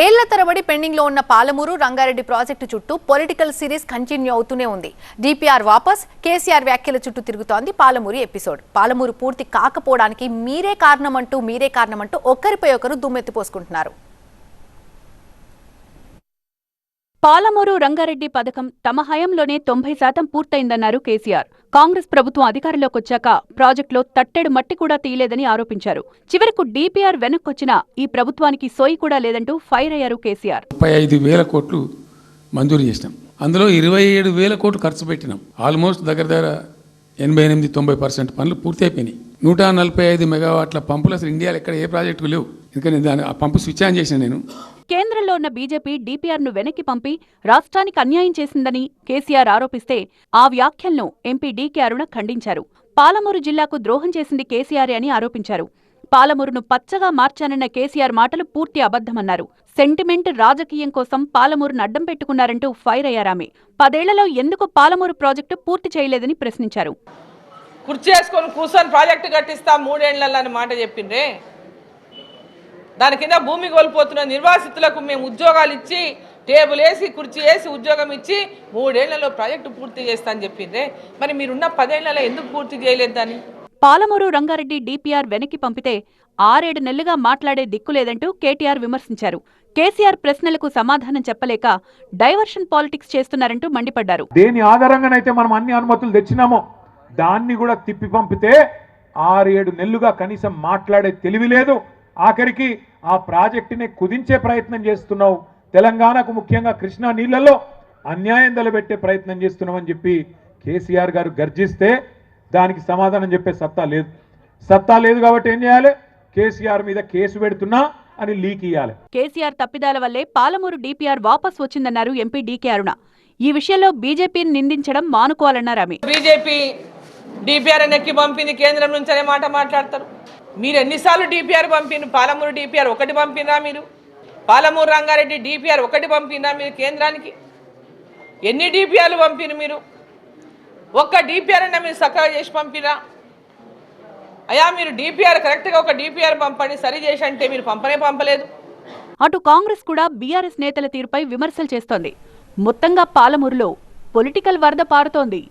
ఏళ్ల తరబడి పెండింగ్ లో ఉన్న పాలమూరు రంగారెడ్డి ప్రాజెక్టు చుట్టూ పొలిటికల్ సిరీస్ కంటిన్యూ అవుతూనే ఉంది. డిపిఆర్ వాపస్, కేసీఆర్ వ్యాఖ్యల చుట్టూ తిరుగుతోంది పాలమూరు ఎపిసోడ్. పాలమూరు పూర్తి కాకపోవడానికి మీరే కారణమంటూ ఒక్కరిపై ఒకరు దుమ్మెత్తిపోసుకుంటున్నారు. పాలమూరు రంగారెడ్డి పథకం తమ హయాంలోనే 90% పూర్తయిందన్నారు కేసీఆర్. కాంగ్రెస్ ప్రభుత్వం అధికారంలోకొచ్చాక ప్రాజెక్టులో తట్టెడు మట్టి కూడా తీయలేదని ఆరోపించారు. చివరకు డిపిఆర్ వెనక్కొచ్చినా ఈ ప్రభుత్వానికి సోయి కూడా లేదంటూ ఫైర్ అయ్యారు కేసీఆర్. 35,000 కోట్లు మంజూరు చేసినాం. అందులో 27,000 కోట్లు ఖర్చు పెట్టినాం. ఆల్మోస్ట్ దగ్గర 88-90% పనులు పూర్తి అయిపోయినాయి. 145 మెగావాట్ల పంపులు అసలు ఇండియాలో ఎక్కడ ఏ ప్రాజెక్టు లేవు. ఎందుకంటే ఆ పంపు స్విచ్ ఆన్ చేసిన నేను. కేంద్రంలో ఉన్న బీజేపీ డిపిఆర్ను వెనక్కి పంపి రాష్ట్రానికి అన్యాయం చేసిందని కేసీఆర్ ఆరోపిస్తే ఆ వ్యాఖ్యలను ఎంపీ డీకే అరుణ ఖండించారు. పాలమూరు జిల్లాకు ద్రోహం చేసింది కేసీఆర్ అని ఆరోపించారు. పాలమూరును పచ్చగా మార్చానన్న కేసీఆర్ మాటలు పూర్తి అబద్ధమన్నారు. సెంటిమెంట్, రాజకీయం కోసం పాలమూరును అడ్డం పెట్టుకున్నారంటూ ఫైర్ అయ్యారామె. 10 ఏళ్లలో ఎందుకు పాలమూరు ప్రాజెక్టు పూర్తి చేయలేదని ప్రశ్నించారు. కుర్చేసుకొని కూర్చొని ప్రాజెక్టు కట్టిస్తా 3 ఏళ్లలో అని మాట చెప్పిండ్రే. దాని కింద భూమి కోల్పోతున్న నిర్వాసితులకు మేము ఉద్యోగాలు ఇచ్చి, టేబుల్ వేసి, కుర్చీ వేసి ఉద్యోగం ఇచ్చి 3 ఏళ్లలో ప్రాజెక్టు పూర్తి చేస్తా అని చెప్పిండ్రే. మరి మీరున్న 10 ఏళ్లలో ఎందుకు పూర్తి చేయలేదు దాన్ని? పాలమూరు రంగారెడ్డి డిపిఆర్ వెనక్కి పంపితే 6-7 నెలలుగా మాట్లాడే దిక్కులేదంటూ కేటీఆర్ విమర్శించారు. కేసీఆర్ ప్రశ్నలకు సమాధానం చెప్పలేక డైవర్షన్ పాలిటిక్స్ చేస్తున్నారంటూ మండిపడ్డారు. దేని ఆధారంగానైతే మనం అన్ని అనుమతులు తెచ్చినామో దాన్ని కూడా తిప్పి పంపితే 6-7 నెలలుగా కనీసం మాట్లాడే తెలివి లేదు. ఆఖరికి ఆ ప్రాజెక్టుని కుదించే ప్రయత్నం చేస్తున్నావు. తెలంగాణకు ముఖ్యంగా కృష్ణా నీళ్లలో అన్యాయం తలబెట్టే ప్రయత్నం చేస్తున్నామని చెప్పి కేసీఆర్ గారు గర్జిస్తే దానికి సమాధానం చెప్పే సత్తా లేదు కాబట్టి ఏం చేయాలి? కేసీఆర్ మీద కేసు పెడుతున్నా అని లీక్ ఇయ్యాలి. కేసీఆర్ తప్పిదాల వల్లే పాలమూరు డిపిఆర్ వాపస్ వచ్చిందన్నారు ఎంపీ డీకే అరుణ. ఈ విషయంలో బీజేపీని నిందించడం మానుకోవాలన్నారు ఆమె. బీజేపీ డిపిఆర్ నెక్కి పంపింది కేంద్రం నుంచి అనే మాట మాట్లాడతారు. మీరు ఎన్నిసార్లు డిపిఆర్ పంపిన? పాలమూరు డిపిఆర్ ఒకటి పంపినా మీరు? పాలమూరు రంగారెడ్డి డిపిఆర్ ఒకటి పంపినా మీరు కేంద్రానికి? ఎన్ని డిపిఆర్లు పంపిన మీరు? ఒక్క డిపిఆర్ అయినా మీరు చక్కగా చేసి పంపినా? అయ్యా మీరు డిపిఆర్ కరెక్ట్గా ఒక డిపిఆర్ పంపండి సరి చేసి అంటే మీరు పంపలేదు. అటు కాంగ్రెస్ కూడా బీఆర్ఎస్ నేతల తీరుపై విమర్శలు చేస్తోంది. మొత్తంగా పాలమూరులో పొలిటికల్ వరద పారుతోంది.